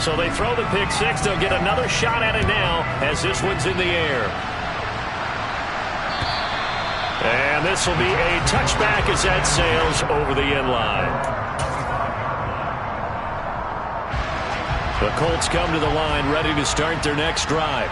So they throw the pick six. They'll get another shot at it now as this one's in the air. And this will be a touchback as that sails over the end line. The Colts come to the line ready to start their next drive.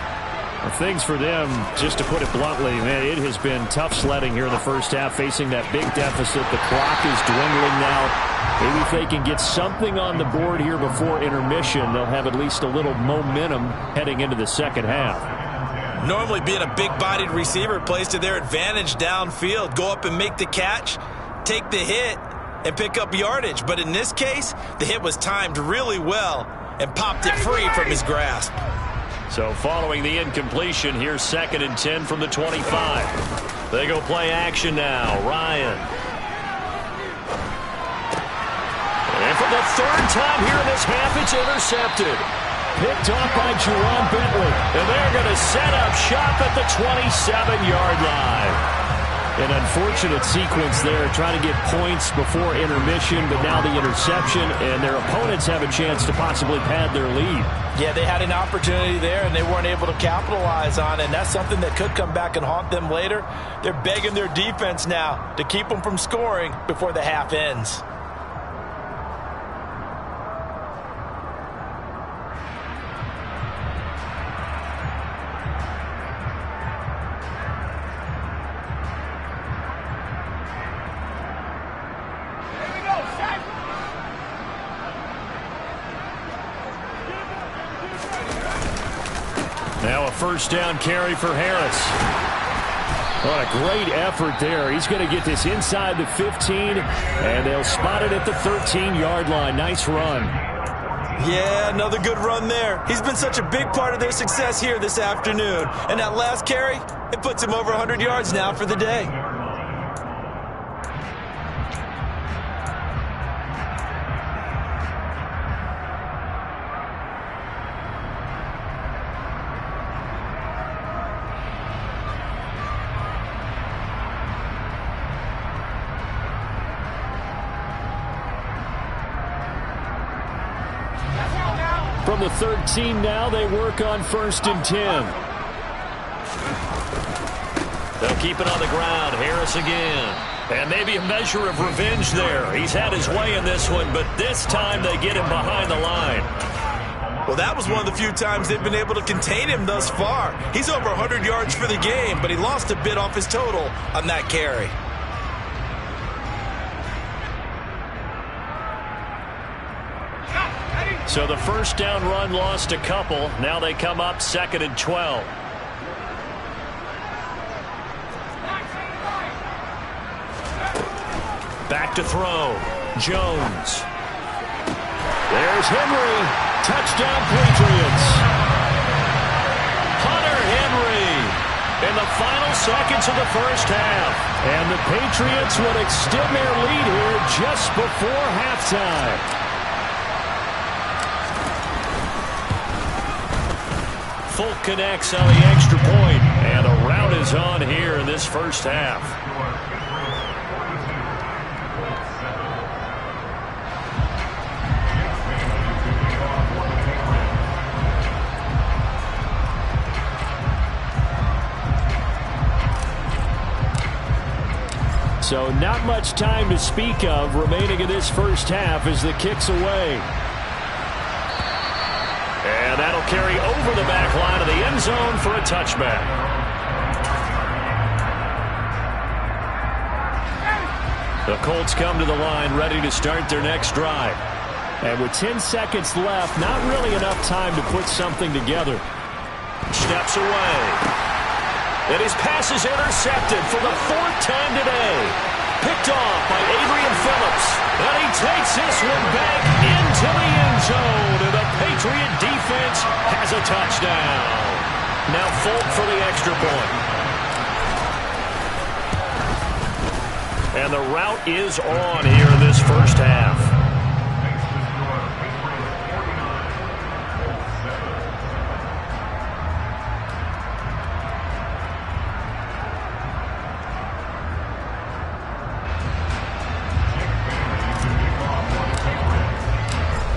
Well, things for them, just to put it bluntly, man, it has been tough sledding here in the first half, facing that big deficit. The clock is dwindling now. Maybe if they can get something on the board here before intermission, they'll have at least a little momentum heading into the second half. Normally being a big-bodied receiver plays to their advantage downfield. Go up and make the catch, take the hit, and pick up yardage. But in this case, the hit was timed really well and popped it free from his grasp. So following the incompletion, here's 2nd and 10 from the 25. They go play action now. Ryan. And for the third time here in this half, it's intercepted. Picked off by Jerron Bentley. And they're going to set up shop at the 27-yard line. An unfortunate sequence there, trying to get points before intermission, but now the interception, and their opponents have a chance to possibly pad their lead. Yeah, they had an opportunity there, and they weren't able to capitalize on it, and that's something that could come back and haunt them later. They're begging their defense now to keep them from scoring before the half ends. Now a first down carry for Harris. What a great effort there. He's going to get this inside the 15, and they'll spot it at the 13-yard line. Nice run. Yeah, another good run there. He's been such a big part of their success here this afternoon. And that last carry, it puts him over 100 yards now for the day. From the 13 now, they work on 1st and 10. They'll keep it on the ground. Harris again. And maybe a measure of revenge there. He's had his way in this one, but this time they get him behind the line. Well, that was one of the few times they've been able to contain him thus far. He's over 100 yards for the game, but he lost a bit off his total on that carry. So the first down run lost a couple. Now they come up 2nd and 12. Back to throw. Jones. There's Henry. Touchdown, Patriots. Hunter Henry in the final seconds of the first half. And the Patriots would extend their lead here just before halftime. Folk connects on the extra point, and a rout is on here in this first half. So not much time to speak of remaining in this first half as the kick's away. And that'll carry over the back line of the end zone for a touchback. The Colts come to the line ready to start their next drive. And with 10 seconds left, not really enough time to put something together. Steps away. And his pass is intercepted for the 4th time today. Picked off by Adrian Phillips. And he takes this one back into the end zone. And the Patriot defense has a touchdown. Now Folk for the extra point. And the route is on here in this first half.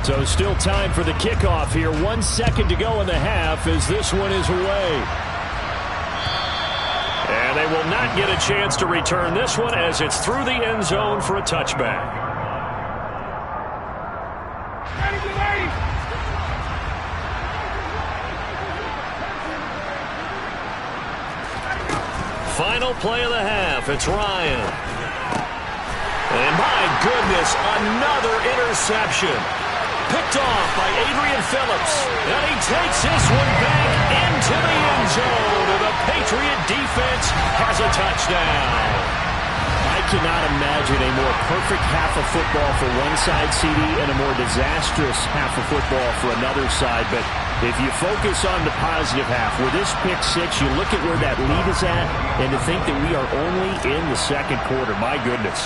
So still time for the kickoff here. 1 second to go in the half as this one is away. And they will not get a chance to return this one as it's through the end zone for a touchback. Final play of the half. It's Ryan. And my goodness, another interception. Picked off by Adrian Phillips. And he takes this one back into the end zone. And the Patriot defense has a touchdown. I cannot imagine a more perfect half of football for one side, CD, and a more disastrous half of football for another side. But if you focus on the positive half, with this pick six, you look at where that lead is at, and to think that we are only in the second quarter. My goodness.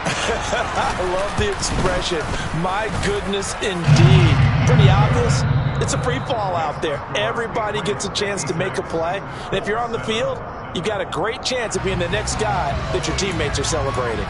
I love the expression. My goodness, indeed. Pretty obvious. It's a free fall out there. Everybody gets a chance to make a play. And if you're on the field, you've got a great chance of being the next guy that your teammates are celebrating.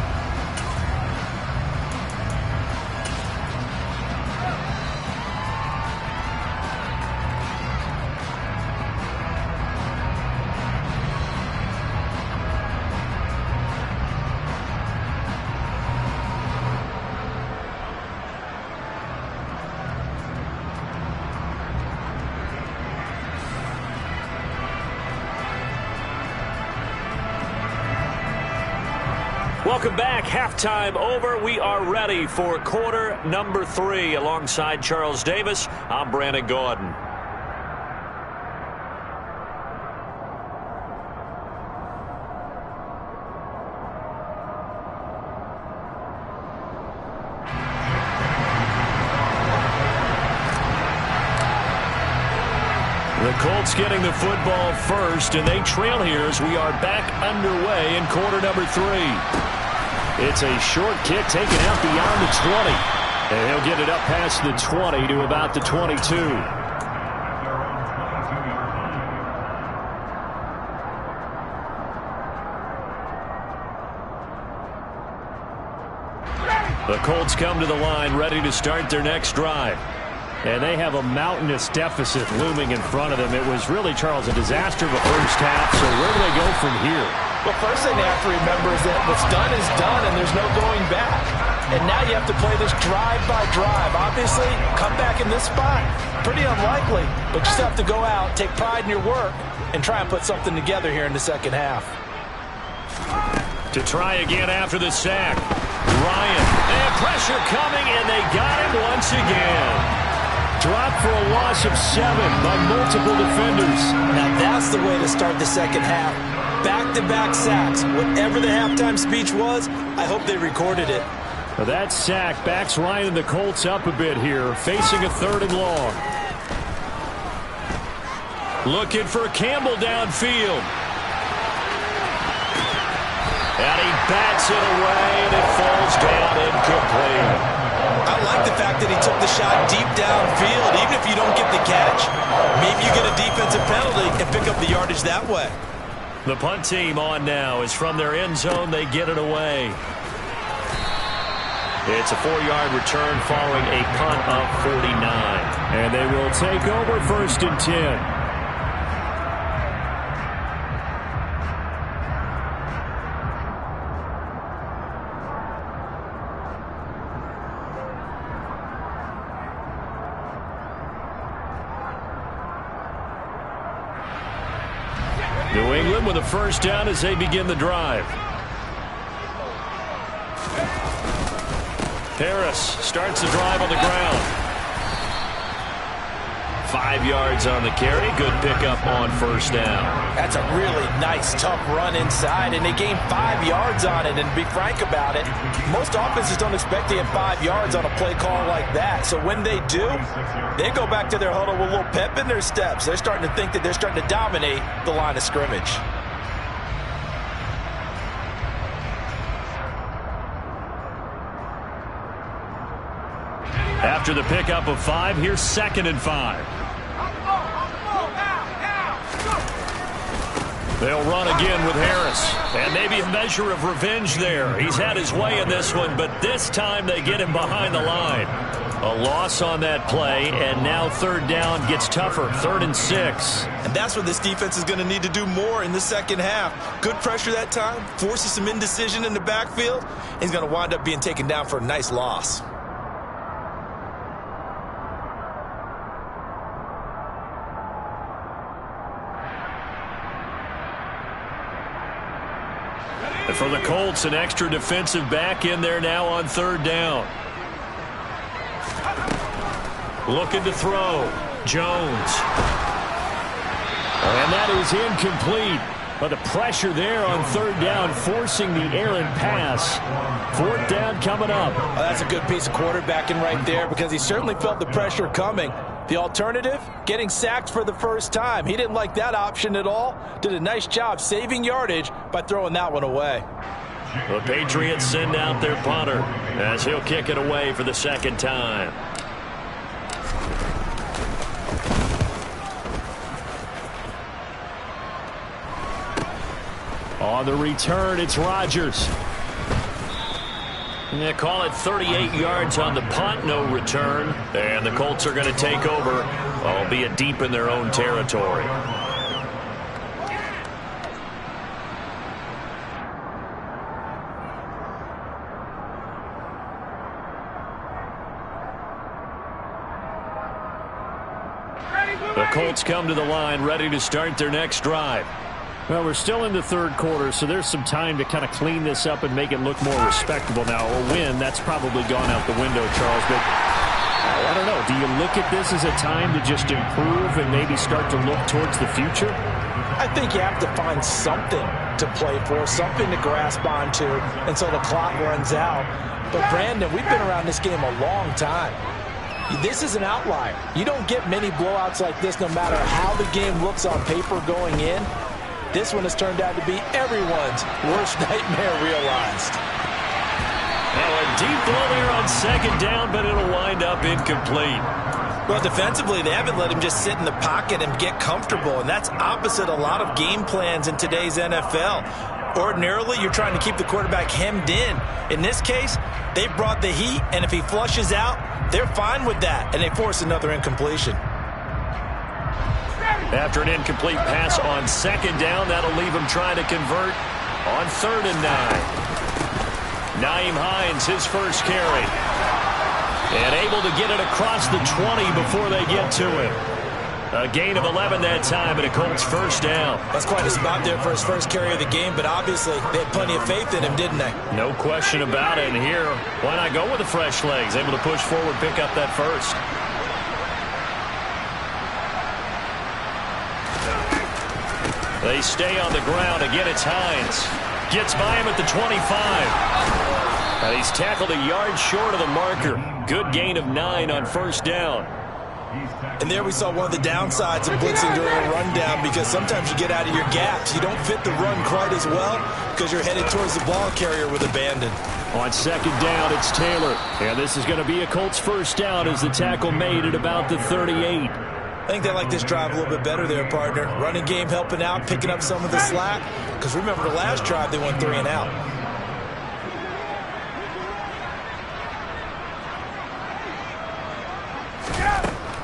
Welcome back. Halftime over. We are ready for quarter number 3. Alongside Charles Davis, I'm Brandon Gordon. The Colts getting the football first, and they trail here as we are back underway in quarter number 3. It's a short kick taken out beyond the 20. And he'll get it up past the 20 to about the 22. The Colts come to the line ready to start their next drive. And they have a mountainous deficit looming in front of them. It was really, Charles, a disaster the first half. So where do they go from here? Well, first thing they have to remember is that what's done is done, and there's no going back. And now you have to play this drive by drive. Obviously, come back in this spot, pretty unlikely. But you still have to go out, take pride in your work, and try and put something together here in the second half. To try again after the sack. Ryan. And pressure coming, and they got him once again. Dropped for a loss of 7 by multiple defenders. Now that's the way to start the second half. Back-to-back sacks. Whatever the halftime speech was, I hope they recorded it. Well, that sack backs Ryan and the Colts up a bit here, facing a 3rd and long. Looking for Campbell downfield. And he bats it away, and it falls down incomplete. I like the fact that he took the shot deep downfield. Even if you don't get the catch, maybe you get a defensive penalty and pick up the yardage that way. The punt team on now is from their end zone. They get it away. It's a 4-yard return following a punt of 49. And they will take over 1st and 10. New England with a first down as they begin the drive. Harris starts the drive on the ground. 5 yards on the carry. Good pickup on 1st down. That's a really nice, tough run inside, and they gained 5 yards on it. And to be frank about it, most offenses don't expect to get 5 yards on a play call like that. So when they do, they go back to their huddle with a little pep in their steps. They're starting to think that they're starting to dominate the line of scrimmage. After the pickup of 5, here's 2nd and 5. They'll run again with Harris. And maybe a measure of revenge there. He's had his way in this one, but this time they get him behind the line. A loss on that play, and now third down gets tougher. 3rd and 6. And that's what this defense is going to need to do more in the second half. Good pressure that time, forces some indecision in the backfield. He's going to wind up being taken down for a nice loss. And for the Colts, an extra defensive back in there now on 3rd down. Looking to throw. Jones. And that is incomplete. But the pressure there on 3rd down, forcing the errant pass. 4th down coming up. Well, that's a good piece of quarterbacking right there because he certainly felt the pressure coming. The alternative, getting sacked for the first time. He didn't like that option at all. Did a nice job saving yardage by throwing that one away. The Patriots send out their punter as he'll kick it away for the 2nd time. On the return, it's Rodgers. And they call it 38 yards on the punt, no return. And the Colts are going to take over, albeit deep in their own territory. The Colts come to the line, ready to start their next drive. Well, we're still in the 3rd quarter, so there's some time to kind of clean this up and make it look more respectable now. A win, that's probably gone out the window, Charles. But I don't know. Do you look at this as a time to just improve and maybe start to look towards the future? I think you have to find something to play for, something to grasp onto until the clock runs out. But, Brandon, we've been around this game a long time. This is an outlier. You don't get many blowouts like this no matter how the game looks on paper going in. This one has turned out to be everyone's worst nightmare realized. Well, a deep ball there on 2nd down, but it'll wind up incomplete. Well, defensively, they haven't let him just sit in the pocket and get comfortable, and that's opposite a lot of game plans in today's NFL. Ordinarily, you're trying to keep the quarterback hemmed in. In this case, they brought the heat, and if he flushes out, they're fine with that, and they force another incompletion. After an incomplete pass on 2nd down, that'll leave him trying to convert on 3rd and 9. Nyheim Hines, his first carry. And able to get it across the 20 before they get to him. A gain of 11 that time, and a Colts first down. That's quite a spot there for his first carry of the game, but obviously they had plenty of faith in him, didn't they? No question about it. And here, why not go with the fresh legs? Able to push forward, pick up that first. They stay on the ground. Again, it's Hines. Gets by him at the 25. And he's tackled a yard short of the marker. Good gain of 9 on first down. And there we saw one of the downsides of blitzing during a rundown because sometimes you get out of your gaps. You don't fit the run quite as well because you're headed towards the ball carrier with abandon. On 2nd down, it's Taylor. And this is going to be a Colts first down as the tackle made at about the 38. I think they like this drive a little bit better there, partner. Running game helping out, picking up some of the slack. Because remember the last drive, they went 3 and out.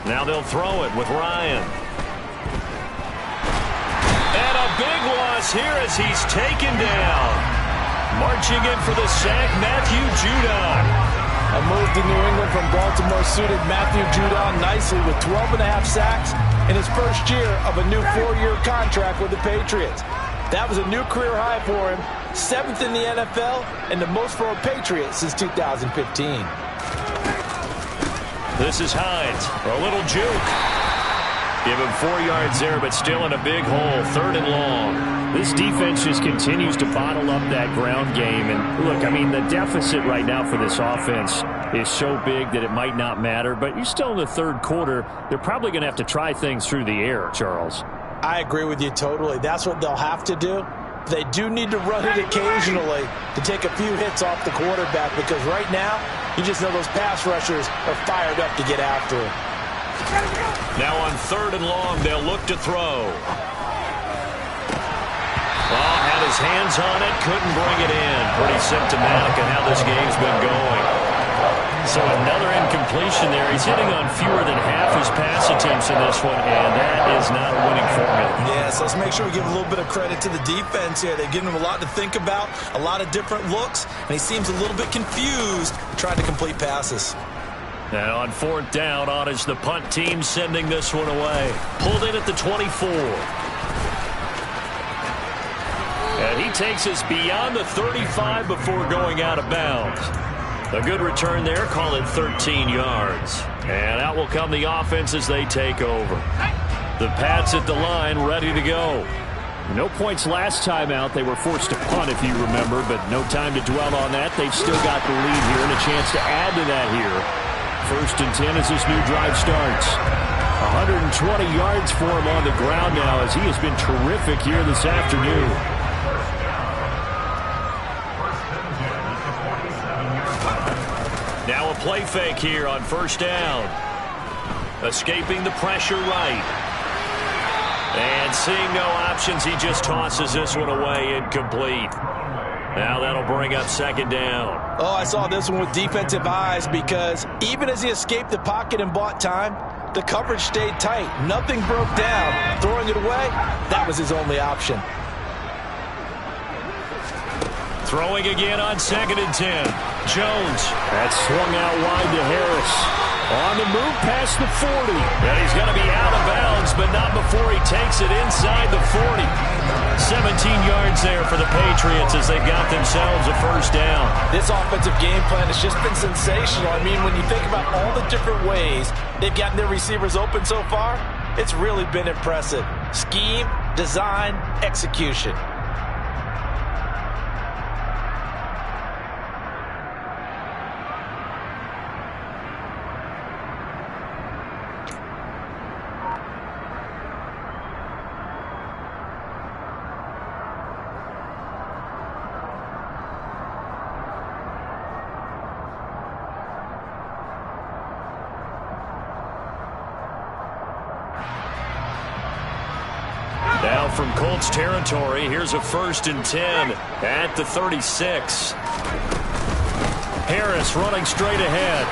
Now they'll throw it with Ryan. And a big loss here as he's taken down. Marching in for the sack, Matthew Judon. A move to New England from Baltimore suited Matthew Judon nicely with 12.5 sacks in his first year of a new 4-year contract with the Patriots. That was a new career high for him, 7th in the NFL, and the most for a Patriot since 2015. This is Hines. A little juke. Give him 4 yards there, but still in a big hole. 3rd and long. This defense just continues to bottle up that ground game. And look, I mean, the deficit right now for this offense is so big that it might not matter. But you're still in the 3rd quarter. They're probably going to have to try things through the air, Charles. I agree with you totally. That's what they'll have to do. They do need to run it occasionally to take a few hits off the quarterback because right now, you just know those pass rushers are fired up to get after him. Now on 3rd and long, they'll look to throw. Oh, had his hands on it, couldn't bring it in. Pretty symptomatic of how this game's been going. So another incompletion there. He's hitting on fewer than half his pass attempts in this one, and that is not a winning formula. Yes, let's make sure we give a little bit of credit to the defense here. They've given him a lot to think about, a lot of different looks, and he seems a little bit confused trying to complete passes. Now on fourth down, on is the punt team sending this one away. Pulled in at the 24. And he takes us beyond the 35 before going out of bounds. A good return there, call it 13 yards. And out will come the offense as they take over. The Pats at the line, ready to go. No points last time out. They were forced to punt, if you remember, but no time to dwell on that. They've still got the lead here and a chance to add to that here. 1st and 10 as this new drive starts. 120 yards for him on the ground now as he has been terrific here this afternoon. Now a play fake here on 1st down. Escaping the pressure right. And seeing no options, he just tosses this one away, incomplete. Now that'll bring up 2nd down. Oh, I saw this one with defensive eyes because even as he escaped the pocket and bought time, the coverage stayed tight. Nothing broke down. Throwing it away, that was his only option. Throwing again on 2nd and 10. Jones. That swung out wide to Harris. On the move past the 40. And he's going to be out of bounds, but not before he takes it inside the 40. 17 yards there for the Patriots as they've got themselves a 1st down. This offensive game plan has just been sensational. I mean, when you think about all the different ways they've gotten their receivers open so far, it's really been impressive. Scheme, design, execution. Now from Colts territory, here's a 1st and 10 at the 36. Harris running straight ahead.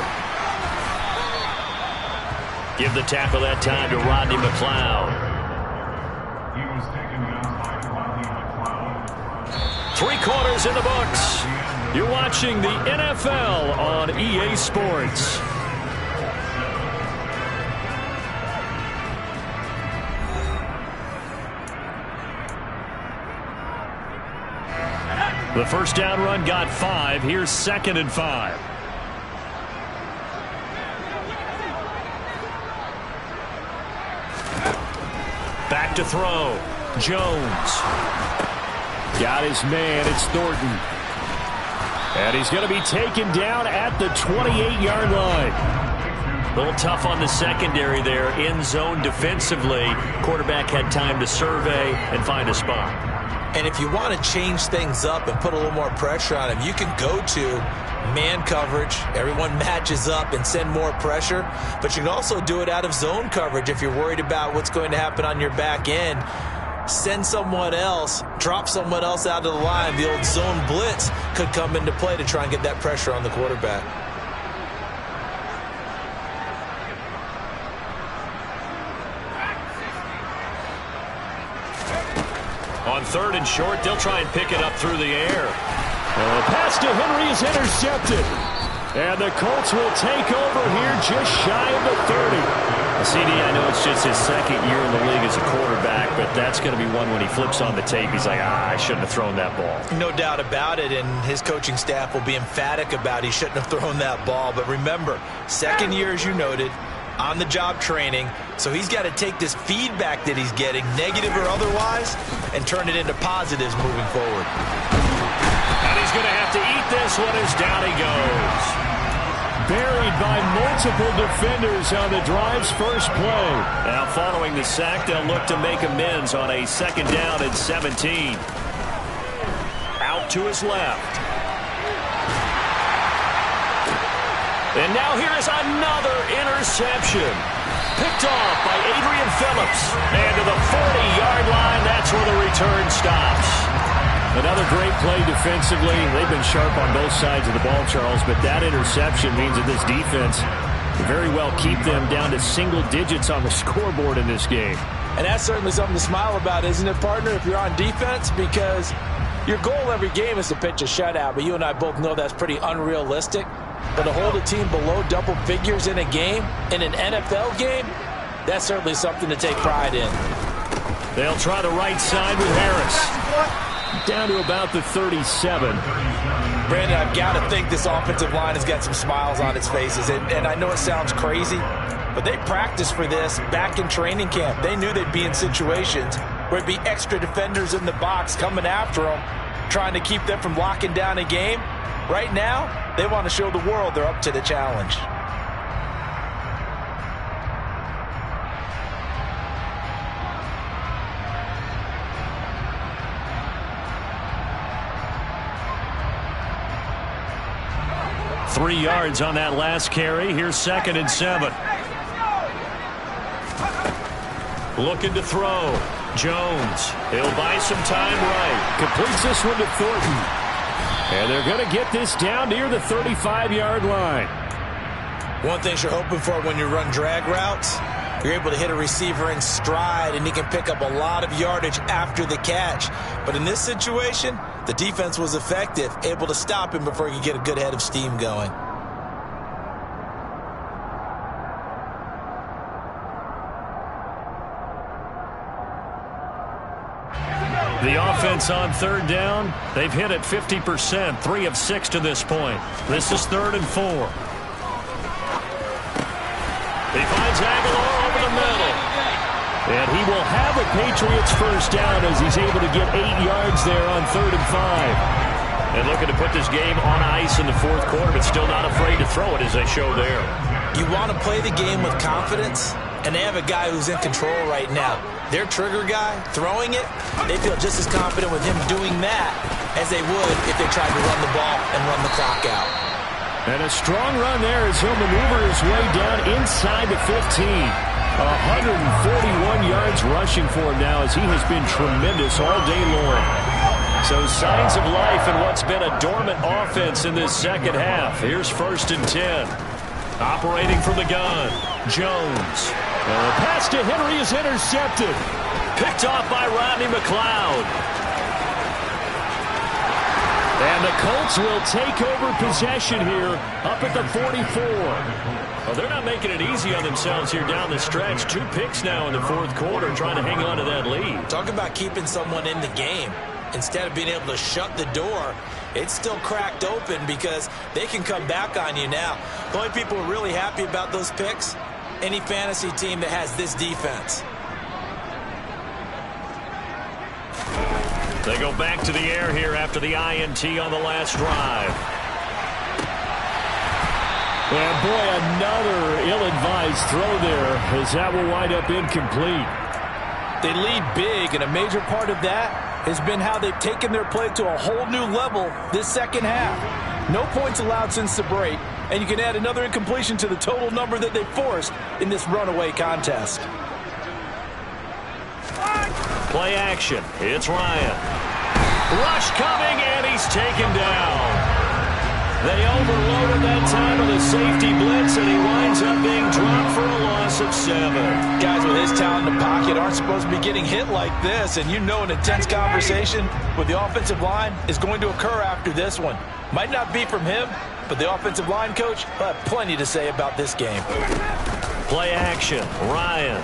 Give the tackle that time to Rodney McLeod. 3 quarters in the books. You're watching the NFL on EA Sports. The 1st down run got 5. Here's 2nd and 5. Back to throw. Jones. Got his man. It's Thornton. And he's going to be taken down at the 28-yard line. A little tough on the secondary there. In zone defensively. Quarterback had time to survey and find a spot. And if you want to change things up and put a little more pressure on him, you can go to man coverage. Everyone matches up and send more pressure. But you can also do it out of zone coverage if you're worried about what's going to happen on your back end. Send someone else, drop someone else out of the line. The old zone blitz could come into play to try and get that pressure on the quarterback. On 3rd and short, they'll try and pick it up through the air. The pass to Henry is intercepted. And the Colts will take over here just shy of the 30. CD, I know it's just his 2nd year in the league as a quarterback, but that's going to be one when he flips on the tape. He's like, I shouldn't have thrown that ball. No doubt about it, and his coaching staff will be emphatic about he shouldn't have thrown that ball. But remember, 2nd year, as you noted, on-the-job training, so he's got to take this feedback that he's getting, negative or otherwise, and turn it into positives moving forward. And he's going to have to eat this one as down he goes. Buried by multiple defenders on the drive's first play. Now following the sack, they'll look to make amends on a 2nd down and 17. Out to his left. And now here is another interception. Picked off by Adrian Phillips. And to the 40-yard line, that's where the return stops. Another great play defensively. They've been sharp on both sides of the ball, Charles, but that interception means that this defense can very well keep them down to single digits on the scoreboard in this game. And that's certainly something to smile about, isn't it, partner, if you're on defense? Because your goal every game is to pitch a shutout, but you and I both know that's pretty unrealistic. But to hold a team below double figures in a game, in an NFL game, that's certainly something to take pride in. They'll try the right side with Harris. Down to about the 37. Brandon, I've got to think this offensive line has got some smiles on its faces. And I know it sounds crazy, but they practiced for this back in training camp. They knew they'd be in situations where it'd be extra defenders in the box coming after them, trying to keep them from locking down a game. Right now, they want to show the world they're up to the challenge. Three yards on that last carry. Here's 2nd and 7. Looking to throw. Jones. He'll buy some time right. Completes this one to Thornton. And they're going to get this down near the 35-yard line. One thing you're hoping for when you run drag routes, you're able to hit a receiver in stride, and he can pick up a lot of yardage after the catch. But in this situation, the defense was effective, able to stop him before he could get a good head of steam going. The offense on 3rd down, they've hit it 50%, 3 of 6 to this point. This is 3rd and 4. He finds Aguilar over the middle. And he will have a Patriots first down as he's able to get 8 yards there on 3rd and 5. And looking to put this game on ice in the 4th quarter, but still not afraid to throw it as they show there. You want to play the game with confidence, and they have a guy who's in control right now. Their trigger guy, throwing it, they feel just as confident with him doing that as they would if they tried to run the ball and run the clock out. And a strong run there as he'll maneuver his way down inside the 15. 141 yards rushing for him now as he has been tremendous all day long. So signs of life in what's been a dormant offense in this second half. Here's 1st and 10. Operating from the gun, Jones. The pass to Henry is intercepted. Picked off by Rodney McLeod. And the Colts will take over possession here up at the 44. Well, they're not making it easy on themselves here down the stretch. 2 picks now in the 4th quarter trying to hang on to that lead. Talk about keeping someone in the game. Instead of being able to shut the door, it's still cracked open because they can come back on you now. The only people who are really happy about those picks, any fantasy team that has this defense. They go back to the air here after the INT on the last drive. And boy, another ill-advised throw there as that will wind up incomplete. They lead big, and a major part of that has been how they've taken their play to a whole new level this second half. No points allowed since the break, and you can add another incompletion to the total number that they forced in this runaway contest. Play action. It's Ryan. Rush coming, and he's taken down. They overloaded that time with a safety blitz, and he winds up being dropped for a loss of 7. Guys with his talent in the pocket aren't supposed to be getting hit like this, and you know an intense conversation with the offensive line is going to occur after this one. Might not be from him, but the offensive line coach will have plenty to say about this game. Play action. Ryan.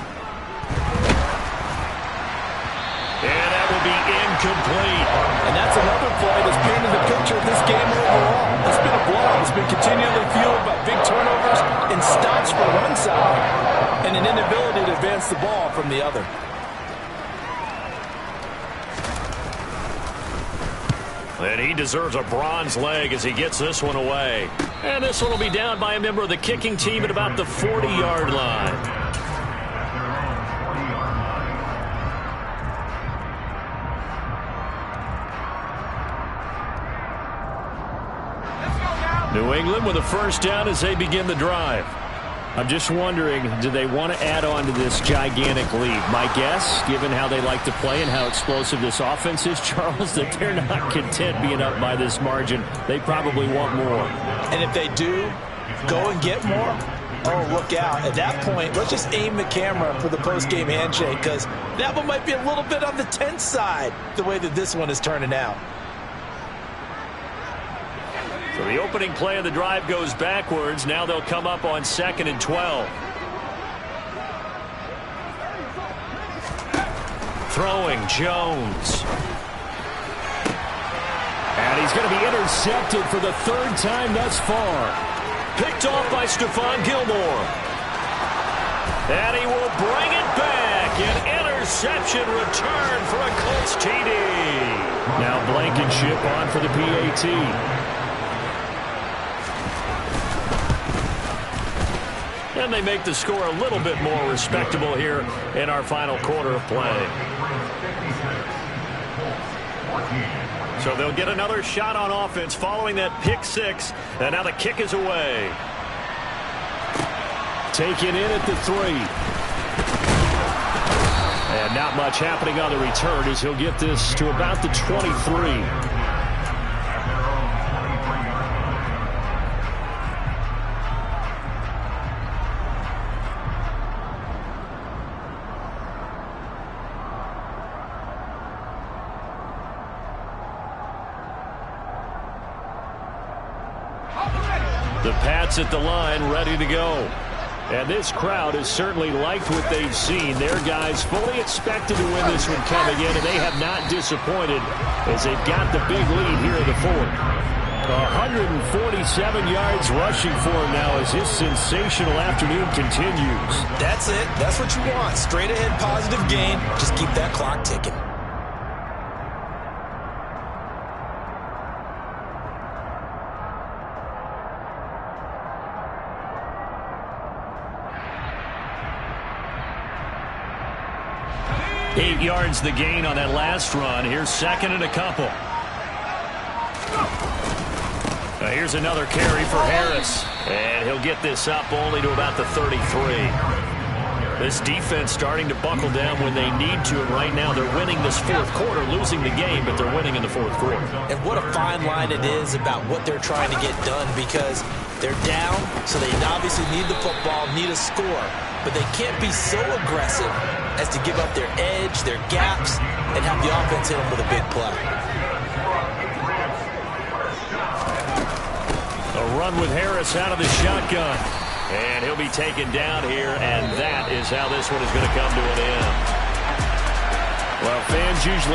And that will be incomplete. And that's another play that's painted the picture of this game overall. It's been a blowout. It's been continually fueled by big turnovers and stops for one side and an inability to advance the ball from the other. And he deserves a bronze leg as he gets this one away. And this one will be down by a member of the kicking team at about the 40-yard line. New England with a first down as they begin the drive. I'm just wondering, do they want to add on to this gigantic lead? My guess, given how they like to play and how explosive this offense is, Charles, that they're not content being up by this margin. They probably want more. And if they do go and get more, oh, look out. At that point, let's just aim the camera for the post-game handshake, because that one might be a little bit on the tense side, the way that this one is turning out. So the opening play of the drive goes backwards. Now they'll come up on 2nd and 12. Throwing Jones. And he's going to be intercepted for the 3rd time thus far. Picked off by Stephon Gilmore. And he will bring it back. An interception return for a Colts TD. Now Blankenship on for the PAT. And they make the score a little bit more respectable here in our final quarter of play. So they'll get another shot on offense following that pick 6. And now the kick is away. Taken in at the 3. And not much happening on the return as he'll get this to about the 23. The Pats at the line, ready to go. And this crowd has certainly liked what they've seen. Their guys fully expected to win this one coming in, and they have not disappointed as they've got the big lead here in the 4th. 147 yards rushing for him now as his sensational afternoon continues. That's it. That's what you want. Straight ahead positive gain. Just keep that clock ticking. Eight yards the gain on that last run. Here's 2nd and a couple. Here's another carry for Harris. And he'll get this up only to about the 33. This defense starting to buckle down when they need to. And right now they're winning this 4th quarter, losing the game, but they're winning in the 4th quarter. And what a fine line it is about what they're trying to get done, because they're down, so they obviously need the football, need a score. But they can't be so aggressive as to give up their edge, their gaps, and have the offense hit them with a big play. A run with Harris out of the shotgun. And he'll be taken down here, and that is how this one is going to come to an end. Well, fans usually